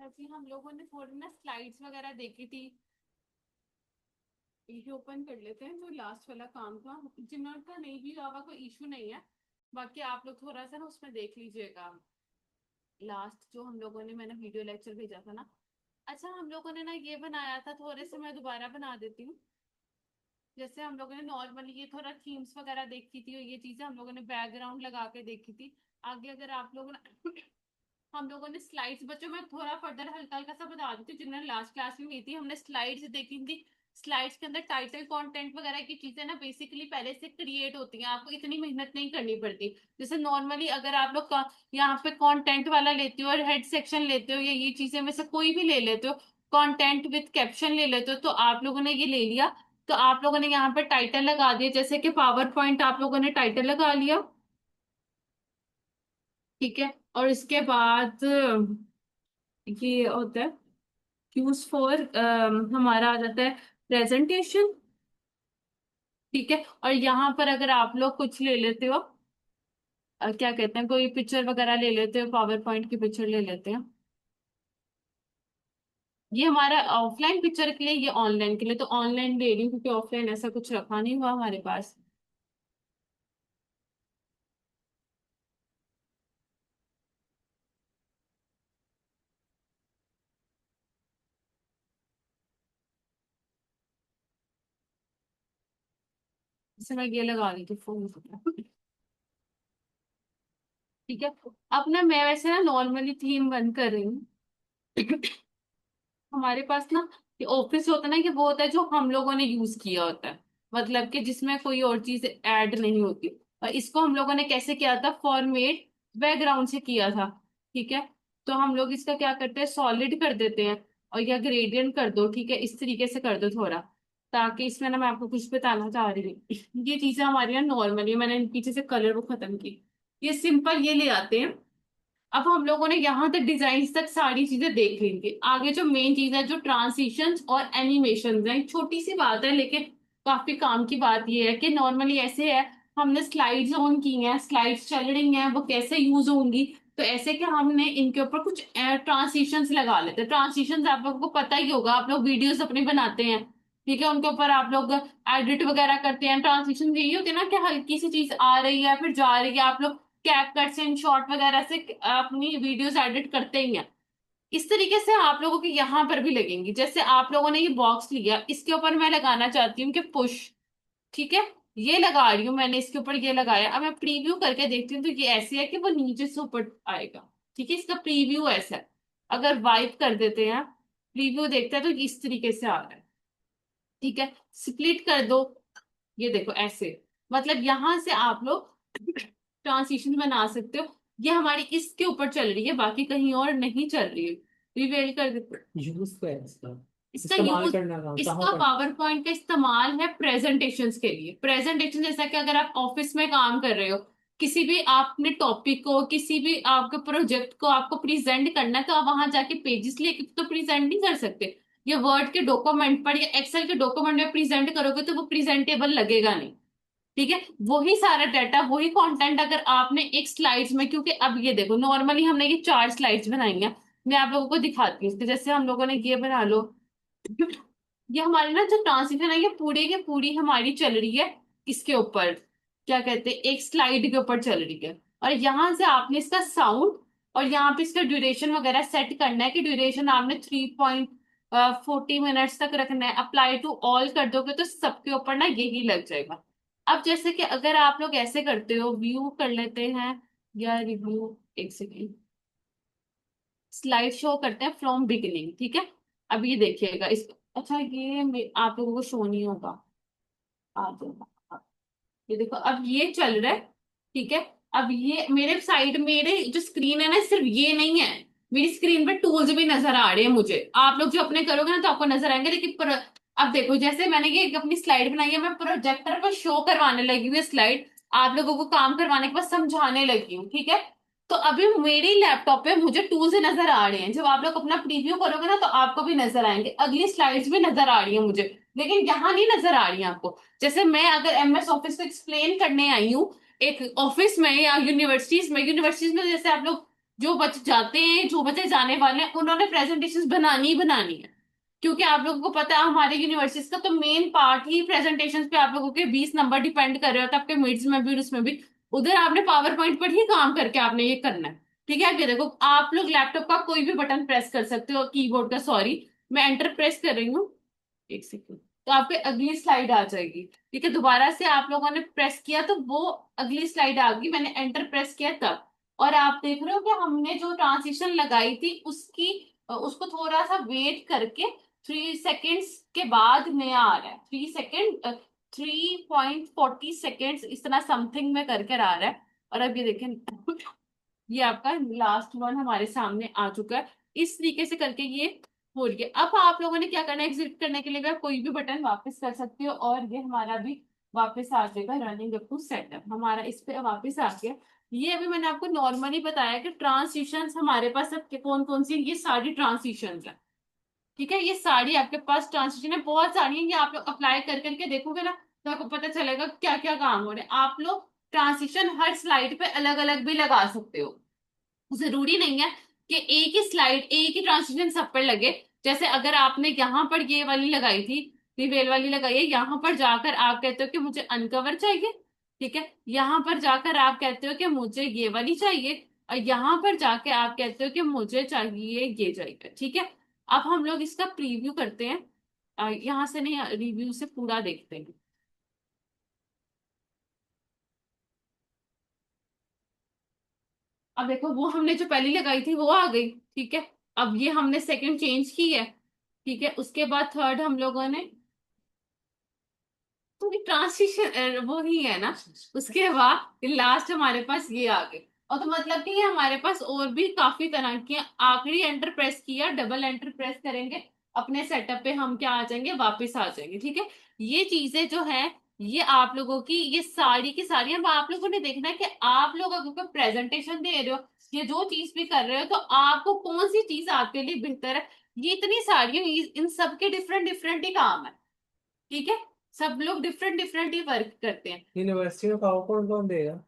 अभी हम लोगों ने थोड़ी ना स्लाइड्स वगैरह देखी थी। ये ओपन कर लेते हैं जो लास्ट वाला काम था। जिनका नहीं भी होगा कोई इशू नहीं है। बाकी आप लोग थोड़ा सा ना उसमें देख लीजिएगा। लास्ट जो हम लोगों ने मैंने वीडियो लेक्चर भेजा था ना। अच्छा हम लोगों ने ना ये बनाया था, थोड़े से मैं दोबारा बना देती हूँ। जैसे हम लोगों ने नॉर्मली ये थोड़ा थीम्स वगैरह देखी थी और ये चीजें हम लोगों ने बैकग्राउंड लगा के देखी थी। आगे अगर आप लोगों ने हम लोगों ने स्लाइड्स, बच्चों में थोड़ा फर्दर हल्का हल्का सा बता देती हूँ जिन्होंने लास्ट क्लास में की थी। हमने स्लाइड्स देखी थी। स्लाइड्स के अंदर टाइटल कंटेंट वगैरह की चीजें ना बेसिकली पहले से क्रिएट होती हैं, आपको इतनी मेहनत नहीं करनी पड़ती। जैसे नॉर्मली अगर आप लोग यहाँ पे कंटेंट वाला लेते हो और हेड सेक्शन लेते हो या ये चीजें में से कोई भी ले लेते हो, कंटेंट विद कैप्शन ले लेते हो, तो आप लोगों ने ये ले लिया। तो आप लोगों ने यहाँ पे टाइटल लगा दिया, जैसे कि पावर पॉइंट आप लोगों ने टाइटल लगा लिया। ठीक है। और इसके बाद ये होता है यूज फॉर, हमारा आ जाता है प्रेजेंटेशन। ठीक है। और यहाँ पर अगर आप लोग कुछ ले लेते हो, क्या कहते हैं, कोई पिक्चर वगैरह ले लेते हो, पावर पॉइंट की पिक्चर ले लेते हैं। ये हमारा ऑफलाइन पिक्चर के लिए, ये ऑनलाइन के लिए। तो ऑनलाइन ले रही हूँ क्योंकि ऑफलाइन ऐसा कुछ रखा नहीं हुआ हमारे पास। जैसे मैं ये लगा रही थी फोन। ठीक है। अब ना मैं वैसे ना नॉर्मली थीम बंद कर रही हूँ। हमारे पास ना ये ऑफिस होता है ना, कि वो होता है जो हम लोगों ने यूज किया होता है, मतलब कि जिसमें कोई और चीज ऐड नहीं होती। और इसको हम लोगों ने कैसे किया था, फॉर्मेट बैकग्राउंड से किया था। ठीक है। तो हम लोग इसका क्या करते हैं, सॉलिड कर देते हैं और या ग्रेडियंट कर दो। ठीक है, इस तरीके से कर दो थोड़ा, ताकि इसमें ना मैं आपको कुछ बताना चाह रही हूँ। ये चीजें हमारी ना नॉर्मली, मैंने पीछे से कलर वो खत्म की। ये सिंपल ये ले आते हैं। अब हम लोगों ने यहाँ तक डिजाइन तक सारी चीजें देख ली थी। आगे जो मेन चीज है, जो ट्रांसिशंस और एनिमेशन है, छोटी सी बात है लेकिन काफी काम की बात ये है कि नॉर्मली ऐसे है, हमने स्लाइड्स ऑन की हैं, स्लाइड्स चल रही हैं, वो कैसे यूज होंगी। तो ऐसे कि हमने इनके ऊपर कुछ ट्रांसिशंस लगा लेते हैं। ट्रांसिशंस आप लोगों को पता ही होगा, आप लोग वीडियोस अपनी बनाते हैं। ठीक है, उनके ऊपर आप लोग एडिट वगैरह करते हैं। ट्रांसिशन यही होती है ना, कि हल्की सी चीज आ रही है फिर जा रही है, आप लोग कैप कट्स इन शॉर्ट वगैरह से अपनी वीडियोस एडिट करते ही हैं। इस तरीके से आप लोगों की यहाँ पर भी लगेंगी। जैसे आप लोगों ने ये बॉक्स लिया, इसके ऊपर मैं लगाना चाहती हूँ कि पुश। ठीक है। ये लगा रही हूँ मैंने, इसके ऊपर ये लगाया। अब मैं प्रीव्यू करके देखती हूँ तो ये ऐसे है कि वो नीचे से ऊपर आएगा। ठीक है, इसका प्रीव्यू ऐसा है। अगर वाइप कर देते हैं, प्रीव्यू देखते हैं तो इस तरीके से आ रहा है। ठीक है। स्प्लिट कर दो, ये देखो ऐसे। मतलब यहां से आप लोग ट्रांसिशन बना सकते हो। ये हमारी इसके ऊपर चल रही है, बाकी कहीं और नहीं चल रही है। रिवेल कर देते यूज क्या है इसका? इसका इस्तेमाल यूज, करना कहाँ इसका पर? पावर पॉइंट का इस्तेमाल है प्रेजेंटेशंस के लिए। प्रेजेंटेशन जैसा कि अगर आप ऑफिस में काम कर रहे हो, किसी भी आपने टॉपिक को, किसी भी आपके प्रोजेक्ट को आपको प्रेजेंट करना है, तो आप वहां जाके पेजेस लेके तो प्रेजेंट नहीं कर सकते। ये वर्ड के डॉक्यूमेंट पर या एक्सेल के डॉक्यूमेंट में प्रेजेंट करोगे तो वो प्रेजेंटेबल लगेगा नहीं। ठीक है। वही सारा डाटा, वही कंटेंट अगर आपने एक स्लाइड्स में, क्योंकि अब ये देखो नॉर्मली हमने ये 4 स्लाइड्स बनाई हैं। मैं आप लोगों को दिखाती हूँ, जैसे हम लोगों ने ये बना लो। ये हमारी ना जो ट्रांसिशन है, ये पूरी की पूरी हमारी चल रही है इसके ऊपर, क्या कहते हैं, एक स्लाइड के ऊपर चल रही है। और यहाँ से आपने इसका साउंड और यहाँ पे इसका ड्यूरेशन वगैरह सेट करना है, कि ड्यूरेशन आपने 3.40 मिनट्स तक रखना है। अप्लाई टू ऑल कर दोगे तो सबके ऊपर ना यही लग जाएगा। अब जैसे कि अगर आप लोग ऐसे करते हो, व्यू कर लेते हैं या रिव्यू, एक सेकेंड, स्लाइड शो करते हैं फ्रॉम बिगिनिंग। ठीक है। अब ये देखिएगा इस, अच्छा ये आप लोगों को शो नहीं होगा। आ जाएगा। ये देखो अब ये चल रहा है। ठीक है। अब ये मेरे साइड, मेरे जो स्क्रीन है ना, सिर्फ ये नहीं है, मेरी स्क्रीन पे टूल्स भी नजर आ रहे हैं मुझे। आप लोग जो अपने करोगे ना तो आपको नजर आएंगे, लेकिन अब देखो जैसे मैंने ये अपनी स्लाइड बनाई है, मैं प्रोजेक्टर पर शो करवाने लगी हुई स्लाइड, आप लोगों को काम करवाने के बाद समझाने लगी हूँ। ठीक है। तो अभी मेरी लैपटॉप पे मुझे टूल्स नजर आ रहे हैं, जब आप लोग अपना प्रीव्यू करोगे ना तो आपको भी नजर आएंगे, अगली स्लाइड्स भी नजर आ रही है मुझे, लेकिन यहाँ नहीं नजर आ रही है आपको। जैसे मैं अगर एमएस ऑफिस को एक्सप्लेन करने आई हूँ एक ऑफिस में या यूनिवर्सिटीज में, जैसे आप लोग जो बच जाते हैं, जो बचे जाने वाले हैं, उन्होंने प्रेजेंटेशन बनानी ही बनानी है। क्योंकि आप लोगों को पता है हमारे यूनिवर्सिटीज का तो मेन पार्ट ही प्रेजेंटेशन पे आप लोगों के 20 नंबर डिपेंड कर रहे होते हैं, आपके मिड्स में भी और उसमें भी। उधर आपने पावर पॉइंट पर ही काम करके आपने ये करना है। ठीक है, अभी देखो आप लोग लैपटॉप का कोई भी बटन प्रेस कर सकते हो, कीबोर्ड का, सॉरी मैं एंटर प्रेस कर रही हूँ, एक सेकंड, तो आपके अगली स्लाइड आ जाएगी। ठीक है, दोबारा से आप लोगों ने प्रेस किया तो वो अगली स्लाइड आ गई, मैंने एंटर प्रेस किया तब। और आप देख रहे हो कि हमने जो ट्रांजिशन लगाई थी उसकी उसको थोड़ा सा वेट करके 3 सेकेंड्स के बाद नया आ रहा है, 3 सेकेंड, 3.40 सेकेंड्स इस तरह समथिंग में करके आ रहा है। और अब ये देखें ये आपका लास्ट वन हमारे सामने आ चुका है। इस तरीके से करके ये हो रही है। अब आप लोगों ने क्या करना है, एग्जिट करने के लिए भी आप कोई भी बटन वापस कर सकते हो और ये हमारा भी वापस आ जाएगा, रनिंग अप टू सेटअप हमारा इस पे वापस आ गया। ये अभी मैंने आपको नॉर्मली बताया कि ट्रांसिशंस हमारे पास अब कौन कौन सी, ये सारी ट्रांसिशंस है। ठीक है, ये सारी आपके पास ट्रांसिशन है, बहुत सारी है, ये आप लोग अप्लाई कर करके देखोगे ना तो आपको पता चलेगा क्या क्या काम हो रहे हैं। आप लोग ट्रांसिशन हर स्लाइड पे अलग अलग भी लगा सकते हो, जरूरी नहीं है कि एक ही स्लाइड एक ही ट्रांजिशन सब पर लगे। जैसे अगर आपने यहाँ पर ये वाली लगाई थी, रिवेल वाली लगाई है, यहाँ पर जाकर आप कहते हो कि मुझे अनकवर चाहिए। ठीक है, यहाँ पर जाकर आप कहते हो कि मुझे ये वाली चाहिए, और यहाँ पर जाके आप कहते हो कि मुझे चाहिए ये चाहिए। ठीक है, अब हम लोग इसका प्रीव्यू करते हैं, यहाँ से नहीं, रिव्यू से पूरा देखते हैं। अब देखो वो हमने जो पहली लगाई थी वो आ गई। ठीक है, अब ये हमने सेकंड चेंज की है। ठीक है, उसके बाद थर्ड हम लोगों ने, तो ये ट्रांसिशन वो ही है ना। उसके बाद लास्ट हमारे पास ये आ गई। और तो मतलब कि ये हमारे पास और भी काफी तरह की हैं। आखिरी एंटर प्रेस किया, डबल एंटर प्रेस करेंगे, अपने सेटअप पे हम क्या आ जाएंगे, वापस आ जाएंगे। ठीक है, ये चीजें जो है ये आप लोगों की ये सारी की सारी, अब आप लोगों ने देखना है कि आप लोग अगर प्रेजेंटेशन दे रहे हो या जो चीज भी कर रहे हो तो आपको कौन सी चीज आपके लिए बेहतर है। ये इतनी सारी इन सब के डिफरेंट डिफरेंट ही काम है। ठीक है, सब लोग डिफरेंट डिफरेंट ही वर्क करते हैं। यूनिवर्सिटी में पावर कौन कौन देगा?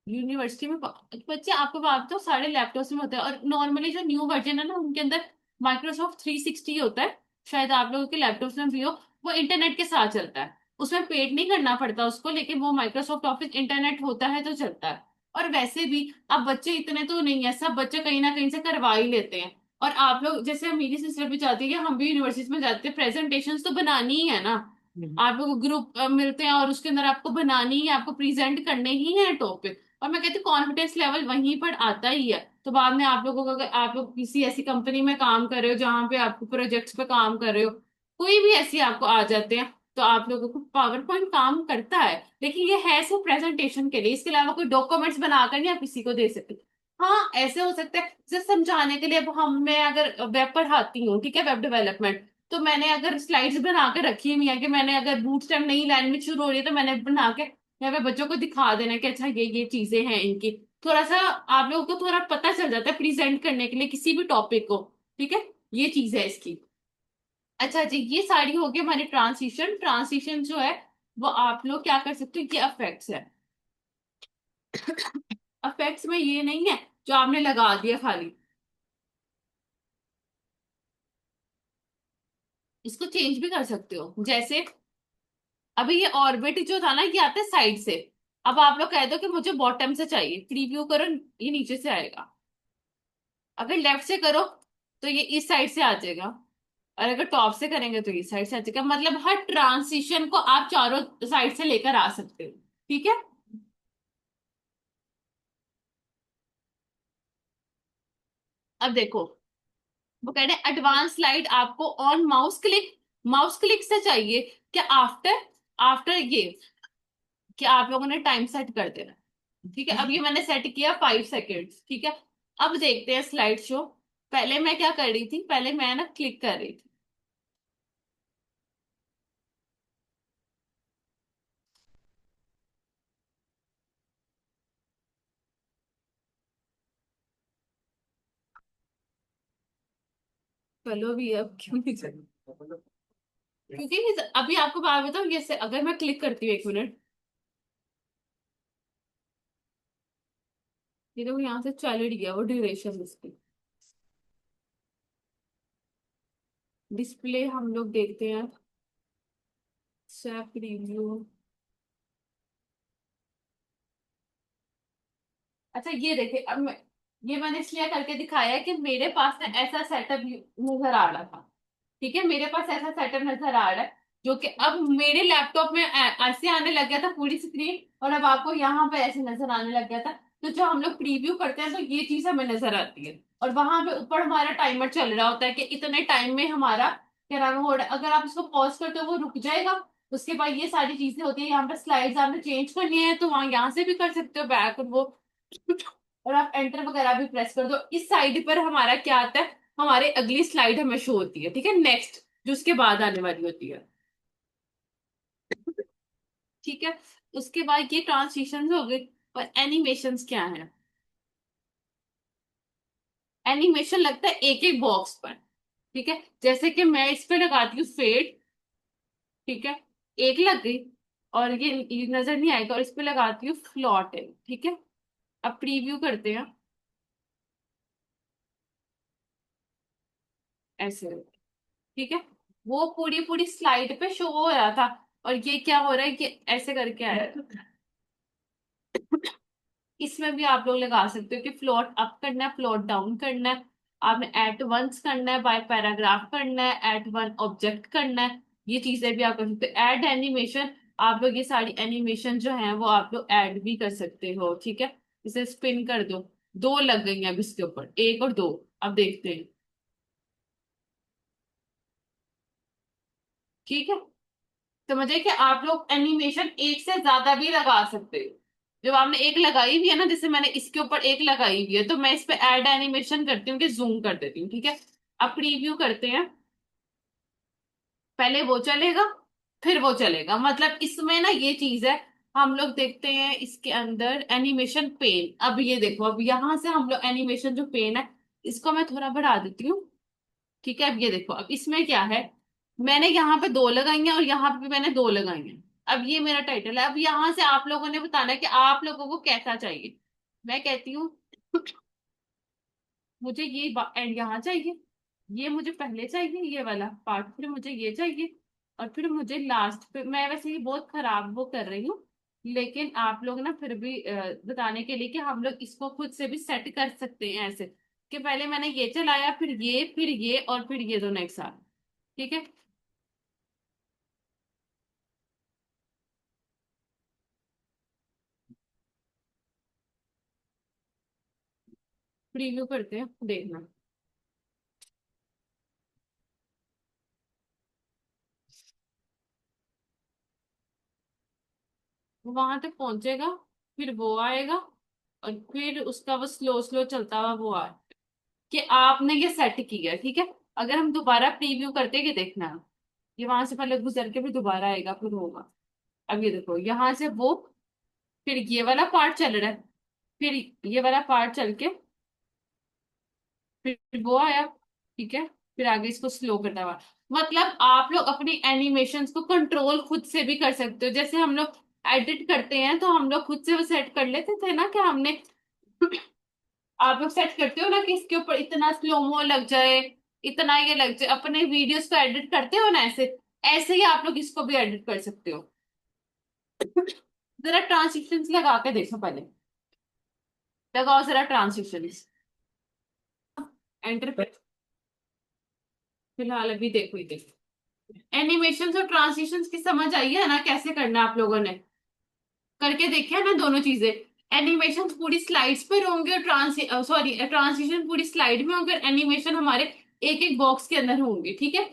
यूनिवर्सिटी में बच्चे आपको बात तो सारे लैपटॉप्स में होता है, और नॉर्मली जो न्यू वर्जन है ना उनके अंदर माइक्रोसॉफ्ट 360 होता है, शायद आप लोगों के लैपटॉप्स में भी हो। वो इंटरनेट के साथ चलता है, उसमें पेड नहीं करना पड़ता उसको, लेकिन वो माइक्रोसॉफ्ट ऑफिस इंटरनेट होता है तो चलता है। और वैसे भी अब बच्चे इतने तो नहीं है, सब बच्चे कहीं ना कहीं से करवा ही लेते हैं। और आप लोग जैसे मेरी सिस्टर भी चाहती है कि हम भी यूनिवर्सिटी में जाते हैं, प्रेजेंटेशंस तो बनानी ही है ना। हम्म। आप लोग ग्रुप मिलते हैं और उसके अंदर आपको बनानी ही है, आपको प्रेजेंट करने ही है टॉपिक। और मैं कहती हूँ कॉन्फिडेंस लेवल वहीं पर आता ही है। तो बाद में आप लोगों को, अगर आप लोग किसी ऐसी कंपनी में काम कर रहे हो जहां पे आपको प्रोजेक्ट्स पे काम कर रहे हो, कोई भी ऐसी आपको आ जाते हैं, तो आप लोगों को पावर पॉइंट काम करता है, लेकिन ये है सिर्फ प्रेजेंटेशन के लिए, इसके अलावा कोई डॉक्यूमेंट्स बनाकर नहीं आप किसी को दे सकते। हाँ ऐसे हो सकता है जैसे समझाने के लिए, अब हम मैं अगर वेब पढ़ाती हूँ, ठीक है, वेब डेवलपमेंट, तो मैंने अगर स्लाइड्स बना के रखी हुई है कि मैंने अगर बूटस्ट्रैप नई लैंग्वेज शुरू हो रही है तो मैंने बना के यहाँ पे बच्चों को दिखा देना कि अच्छा ये चीजें हैं इनकी, थोड़ा सा आप लोगों को थोड़ा पता चल जाता है प्रेजेंट करने के लिए किसी भी टॉपिक को। ठीक है, ये चीज है इसकी। अच्छा जी, ये सारी होगी हमारी ट्रांसिशन। ट्रांसिशन जो है वो आप लोग क्या कर सकते हो, ये अफेक्ट्स है। अफेक्ट्स में ये नहीं है जो आपने लगा दिया खाली, इसको चेंज भी कर सकते हो। जैसे अभी ये ऑर्बिट जो था ना ये आता है साइड से, अब आप लोग कह दो कि मुझे बॉटम से चाहिए, प्रीव्यू करो, ये नीचे से आएगा। अगर लेफ्ट से करो तो ये इस साइड से आ जाएगा, और अगर टॉप से करेंगे तो इस साइड से आ जाएगा। मतलब हर ट्रांसिशन को आप चारों साइड से लेकर आ सकते हो। ठीक है, अब देखो वो कह रहे हैं एडवांस स्लाइड आपको ऑन माउस क्लिक से चाहिए क्या, आफ्टर आफ्टर ये, कि आप लोगों ने टाइम सेट कर देना। ठीक है, अब ये मैंने सेट किया 5 सेकेंड। ठीक है, अब देखते हैं स्लाइड शो। पहले मैं क्या कर रही थी, पहले मैं ना क्लिक कर रही थी। चलो भी अब क्यों नहीं चल, क्योंकि अभी आपको बात बताऊं, जैसे अगर मैं क्लिक करती हूँ, 1 मिनट, ये तो यहाँ से चल ही गया वो ड्यूरेशन इसकी। डिस्प्ले हम लोग देखते हैं, सेफ रिव्यू। अच्छा ये देखिए, अब मैं, ये मैंने इसलिए करके दिखाया है कि मेरे पास ना ऐसा सेटअप नजर आ रहा था। ठीक है, मेरे पास ऐसा सेटअप नजर आ रहा है जो कि अब मेरे लैपटॉप में ऐसे आने लग गया था पूरी स्क्रीन, और अब आपको यहाँ पे ऐसे नजर आने लग गया था। तो जब हम लोग प्रीव्यू करते हैं तो ये चीज हमें नजर आती है, और वहां पे ऊपर हमारा टाइमर चल रहा होता है कि इतने टाइम में हमारा क्या नाम है हो रहा है। अगर आप इसको पॉज करते हो वो रुक जाएगा। उसके बाद ये सारी चीजें होती है, यहाँ पे स्लाइड्स आपने चेंज करनी है तो वहां यहाँ से भी कर सकते हो बैक और वो, और आप एंटर वगैरह भी प्रेस कर दो। इस साइड पर हमारा क्या आता है, हमारे अगली स्लाइड हमें शो होती है, ठीक है, नेक्स्ट जो उसके बाद आने वाली होती है। ठीक है, उसके बाद ये ट्रांसिशन हो गए। और एनिमेशंस क्या है? एनिमेशन लगता है एक एक बॉक्स पर। ठीक है, जैसे कि मैं इस पे लगाती हूँ फेड। ठीक है, एक लग गई, और ये नजर नहीं आएगा, और इस पे लगाती हूँ फ्लॉट है। ठीक है, अब प्रीव्यू करते हैं ऐसे। ठीक है, वो पूरी पूरी स्लाइड पे शो हो रहा था, और ये क्या हो रहा है कि ऐसे करके आया। इसमें भी आप लोग लगा सकते हो कि फ्लोट अप करना है, फ्लोट डाउन करना है, आपने एट वंस करना है, बाय पैराग्राफ करना है, एट वन ऑब्जेक्ट करना है। ये चीजें भी आप कर सकते हो। ऐड एनिमेशन, आप लोग ये सारी एनिमेशन जो है वो आप लोग ऐड भी कर सकते हो। ठीक है, इसे स्पिन कर दो। दो लग गई हैं अब इसके ऊपर, एक और दो। अब देखते हैं। ठीक है, समझे कि आप लोग एनिमेशन एक से ज्यादा भी लगा सकते हो। जब आपने एक लगाई हुई है ना, जैसे मैंने इसके ऊपर एक लगाई हुई है, तो मैं इस पे ऐड एनिमेशन करती हूँ कि जूम कर देती हूँ। ठीक है, अब प्रीव्यू करते हैं। पहले वो चलेगा, फिर वो चलेगा, मतलब इसमें ना ये चीज है। हम लोग देखते हैं इसके अंदर एनिमेशन पेन। अब ये देखो, अब यहां से हम लोग एनिमेशन जो पेन है, इसको मैं थोड़ा बढ़ा देती हूँ। ठीक है, अब ये देखो, अब इसमें क्या है, मैंने यहाँ पे दो लगाई हैं और यहाँ पे भी मैंने दो लगाई हैं। अब ये मेरा टाइटल है। अब यहाँ से आप लोगों ने बताना है कि आप लोगों को कैसा चाहिए। मैं कहती हूँ मुझे ये एंड यहाँ चाहिए, ये मुझे पहले चाहिए, ये वाला पार्ट, फिर मुझे ये चाहिए, और फिर मुझे लास्ट पे। मैं वैसे ये बहुत खराब वो कर रही हूँ, लेकिन आप लोग ना फिर भी बताने के लिए कि हम लोग इसको खुद से भी सेट कर सकते हैं ऐसे कि पहले मैंने ये चलाया, फिर ये और फिर ये दोनों एक साथ। ठीक है, प्रीव्यू करते हैं, देखना। वो वहां तक पहुंचेगा, फिर वो आएगा, और फिर उसका वो स्लो स्लो चलता हुआ वो आए कि आपने ये सेट किया है। ठीक है, अगर हम दोबारा प्रीव्यू करते हैं कि देखना, ये वहां से पहले गुजर के फिर दोबारा आएगा, फिर होगा। अब ये देखो, यहाँ से वो, फिर ये वाला पार्ट चल रहा है, फिर ये वाला पार्ट चल के फिर वो आया। ठीक है, फिर आगे इसको स्लो करना हुआ। मतलब आप लोग अपनी एनिमेशंस को कंट्रोल खुद से भी कर सकते हो। जैसे हम लोग एडिट करते हैं तो हम लोग खुद से वो सेट कर लेते थे ना कि हमने, आप लोग सेट करते हो ना कि इसके ऊपर इतना स्लोमो लग जाए, इतना ये लग जाए। अपने वीडियोस को एडिट करते हो ना ऐसे, ऐसे ही आप लोग इसको भी एडिट कर सकते हो। जरा ट्रांसिशंस लगा के देखो पहले, लगाओ जरा ट्रांसिशंस, एंटर। फिलहाल अभी देखो ही देखो, एनिमेशन और ट्रांसिशंस की समझ आई है ना कैसे करना है? आप लोगों ने करके देखा है ना दोनों चीजें? एनिमेशन पूरी स्लाइड्स पर होंगे और ट्रांसिशन पूरी स्लाइड में होंगे, और एनिमेशन हमारे एक एक बॉक्स के अंदर होंगे। ठीक है,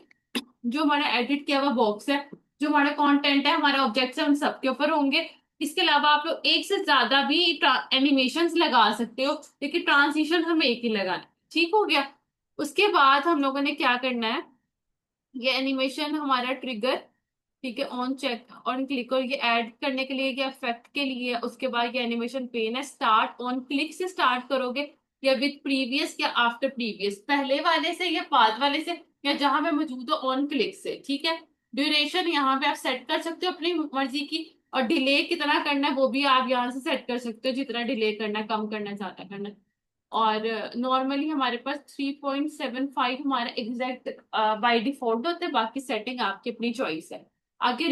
जो हमारा एडिट किया हुआ बॉक्स है, जो हमारा कंटेंट है, हमारे ऑब्जेक्ट्स है, उन सबके ऊपर होंगे। इसके अलावा आप लोग एक से ज्यादा भी एनिमेशंस लगा सकते हो, लेकिन ट्रांसिशन हमें एक ही लगाना है। ठीक हो गया? उसके बाद हम लोगों ने क्या करना है, ये एनिमेशन हमारा ट्रिगर, ठीक है, ऑन चेक ऑन क्लिक, और ये ऐड करने के लिए, ये इफेक्ट के लिए। उसके बाद ये एनिमेशन पेन है, स्टार्ट ऑन क्लिक से स्टार्ट करोगे, या विद प्रीवियस या आफ्टर प्रीवियस, पहले वाले से या बाद वाले से, या जहां पे मौजूद हो ऑन क्लिक से। ठीक है, ड्यूरेशन यहाँ पे आप सेट कर सकते हो अपनी मर्जी की, और डिले कितना करना है वो भी आप यहाँ से सेट कर सकते हो, जितना डिले करना है, कम करना है, ज्यादा करना है। और नॉर्मली हमारे पास 3.75 हमारा एग्जैक्ट बाय डिफॉल्ट होता है, बाकी सेटिंग आपकी अपनी चॉइस है। आगे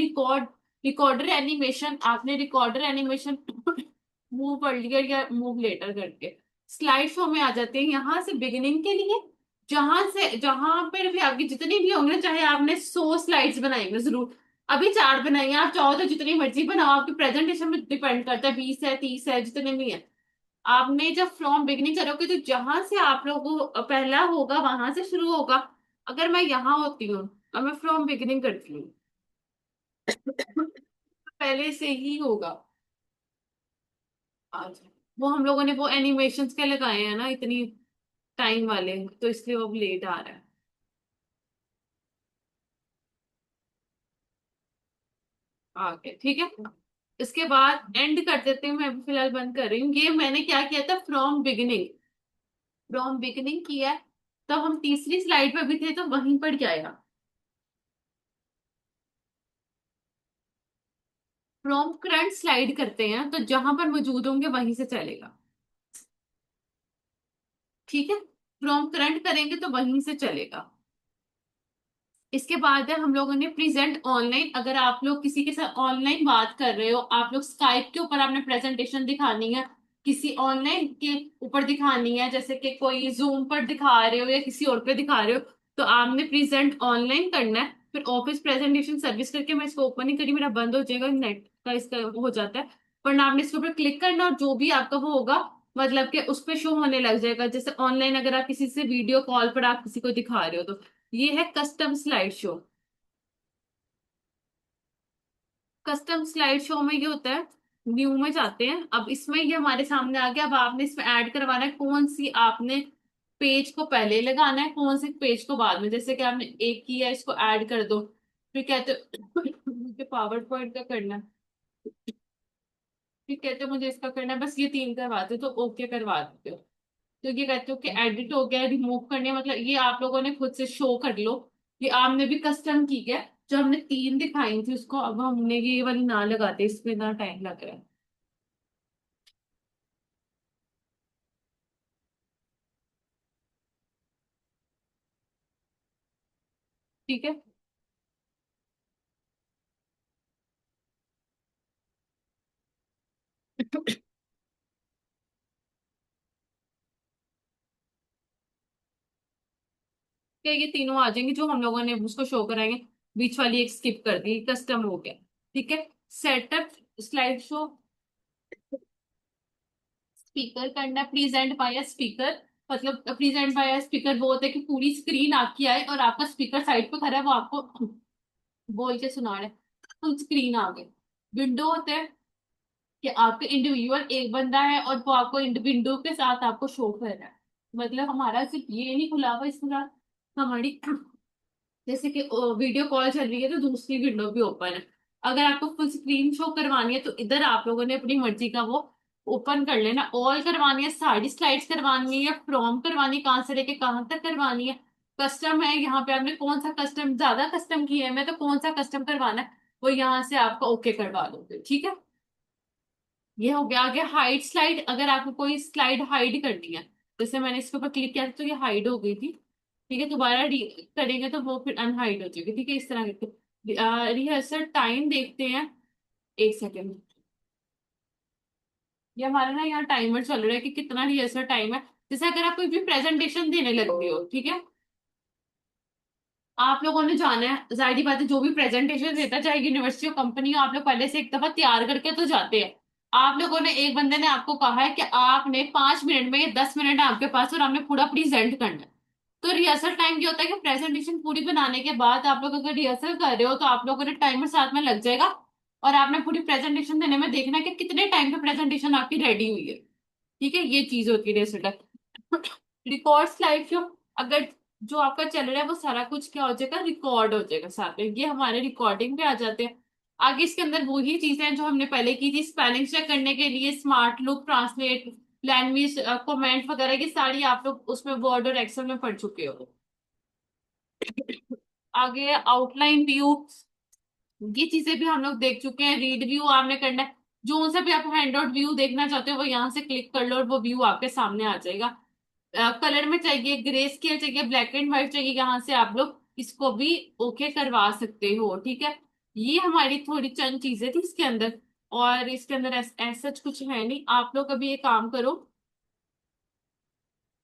रिकॉर्डर एनिमेशन, आपने रिकॉर्डर एनिमेशन मूव कर लिया या मूव लेटर करके स्लाइड शो में आ जाते हैं। यहाँ से बिगिनिंग के लिए जहां पर भी आपकी जितनी भी होंगे, चाहे आपने 100 स्लाइड्स बनाई होंगे जरूर, अभी 4 बनाई है, आप चाहो तो जितनी मर्जी बनाओ, आपकी प्रेजेंटेशन में डिपेंड करता है, 20 है 30 है जितने भी है। आपने जब फ्रॉम बिगनिंग करोगे तो जहां से आप लोगों को पहला होगा वहां से शुरू होगा। अगर मैं यहाँ होती हूँ और मैं फ्रॉम बिगनिंग करती हूँ पहले से ही होगा। आज वो हम लोगों ने वो एनिमेशंस के लगाए हैं ना इतनी टाइम वाले, तो इसलिए वो लेट आ रहा है। आगे ठीक है। इसके बाद एंड कर देते हैं, मैं अभी फिलहाल बंद कर रही हूँ। ये मैंने क्या किया था, फ्रॉम बिगिनिंग किया है। तो हम तीसरी स्लाइड पे भी थे तो वहीं पर क्या आया, फ्रॉम करंट स्लाइड करते हैं तो जहां पर मौजूद होंगे वहीं से चलेगा। ठीक है, फ्रॉम करंट करेंगे तो वहीं से चलेगा। इसके बाद है हम लोगों ने प्रेजेंट ऑनलाइन। अगर आप लोग किसी के साथ ऑनलाइन बात कर रहे हो, आप लोग स्काइप के ऊपर आपने प्रेजेंटेशन दिखानी है, किसी ऑनलाइन के ऊपर दिखानी है, जैसे कि कोई जूम पर दिखा रहे हो या किसी और पे दिखा रहे हो, तो आपने प्रेजेंट ऑनलाइन करना है। फिर ऑफिस प्रेजेंटेशन सर्विस करके मैं इसको ओपन नहीं करी, मेरा बंद हो जाएगा, नेट का इसका हो जाता है। वरना आपने इसके ऊपर क्लिक करना और जो भी आपका वो होगा, मतलब कि उस पर शो होने लग जाएगा। जैसे ऑनलाइन अगर आप किसी से वीडियो कॉल पर आप किसी को दिखा रहे हो, तो ये है custom slide show. Custom slide show में ये होता है, न्यू में जाते हैं, अब इसमें ये हमारे सामने आ गया। अब आपने इसमें ऐड करवाना है कौन सी आपने पेज को पहले लगाना है, कौन से पेज को बाद में। जैसे कि आपने एक किया, इसको ऐड कर दो। फिर कहते हो मुझे पावर पॉइंट का करना है, फिर कहते हो मुझे इसका करना है, बस ये 3 करवाते हो तो ओके करवा देते हो। तो ये कहते हो कि एडिट हो गया, रिमूव करने मतलब ये आप लोगों ने खुद से शो कर लो। ये आपने भी कस्टम की है। जो हमने 3 दिखाई थी उसको अब हमने ये वाली ना लगाते, इसमें ना टाइम लग रहा है। ठीक है, क्या ये तीनों आ जाएंगे जो हम लोगों ने उसको शो कराएंगे। बीच वाली एक स्किप कर दी, कस्टम हो गया। ठीक है, सेटअप स्लाइड शो, स्पीकर करना, प्रेजेंट बाय स्पीकर। मतलब प्रेजेंट बाय स्पीकर वो होता है कि पूरी स्क्रीन आपकी आए और आपका स्पीकर साइड पे खड़ा है, वो आपको बोल के सुना रहा है, फुल स्क्रीन आ गई। विंडो होता है कि आपके इंडिविजुअल एक बंदा है और वो आपको विंडो के साथ आपको शो कर रहा है। मतलब हमारा सिर्फ ये नहीं खुला हुआ, इसके साथ हमारी जैसे कि वीडियो कॉल चल रही है तो दूसरी विंडो भी ओपन है। अगर आपको फुल स्क्रीन शो करवानी है तो इधर आप लोगों ने अपनी मर्जी का वो ओपन कर लेना। ऑल करवानी है, सारी स्लाइड्स करवानी है, या फ्रॉम करवानी है, कहाँ से लेके कहाँ तक करवानी है। कस्टम है, यहाँ पे आपने कौन सा कस्टम, ज्यादा कस्टम किया है मैं तो कौन सा कस्टम करवाना है वो यहाँ से आपका ओके करवा दोगे। ठीक है, ये हो गया। आगे हाइड स्लाइड, अगर आपको कोई स्लाइड हाइड करनी है, जैसे मैंने इसके ऊपर क्लिक किया था तो ये हाइड हो गई थी। ठीक है, दोबारा करेंगे तो वो फिर अनहाइड हो जाएगी। ठीक है, इस तरह करके रिहर्सल टाइम देखते हैं। 1 सेकेंड, ये हमारा ना यहाँ टाइमर चल रहा है कि कितना रिहर्सल टाइम है। जैसे अगर आप कोई भी प्रेजेंटेशन देने लगते हो, ठीक है, आप लोगों ने जाना है, जाहिर बात है जो भी प्रेजेंटेशन देता है चाहे यूनिवर्सिटी हो कंपनी हो, आप लोग पहले से एक दफा तैयार करके तो जाते हैं। आप लोगों ने, एक बंदे ने आपको कहा है कि आपने 5 मिनट में या 10 मिनट आपके पास और आपने पूरा प्रेजेंट करना है। तो रिहर्सल टाइम क्या होता है कि प्रेजेंटेशन पूरी बनाने के बाद आप लोग अगर रिहर्सल कर रहे हो तो आप लोगों ने टाइमर साथ में लग जाएगा और आपने पूरी प्रेजेंटेशन देने में देखना है कि कितने टाइम पे प्रेजेंटेशन आपकी रेडी हुई है। ठीक है, ये चीज होती है रिहर्सल। रिकॉर्ड स्लाइड शो, अगर जो आपका चल रहा है वो सारा कुछ क्या हो जाएगा, रिकॉर्ड हो जाएगा साथ में, ये हमारे रिकॉर्डिंग पे आ जाते हैं। आगे इसके अंदर वही चीजें हैं जो हमने पहले की थी, स्पेलिंग चेक करने के लिए smart look, translate, language, comment वगैरह की सारी आप लोग उसमें वर्ड और एक्सेल में पढ़ चुके हो। आगे आउटलाइन व्यू, ये चीजें भी हम लोग देख चुके हैं। रीड व्यू आपने करना है, जो सा भी आप हैंड आउट व्यू देखना चाहते हो वो यहाँ से क्लिक कर लो और वो व्यू आपके सामने आ जाएगा। कलर में चाहिए, ग्रे स्केल चाहिए, ब्लैक एंड व्हाइट चाहिए, यहाँ से आप लोग इसको भी ओके करवा सकते हो। ठीक है, ये हमारी थोड़ी चंद चीजें थी इसके अंदर। और इसके अंदर ऐसा कुछ है नहीं। आप लोग अभी ये काम करो,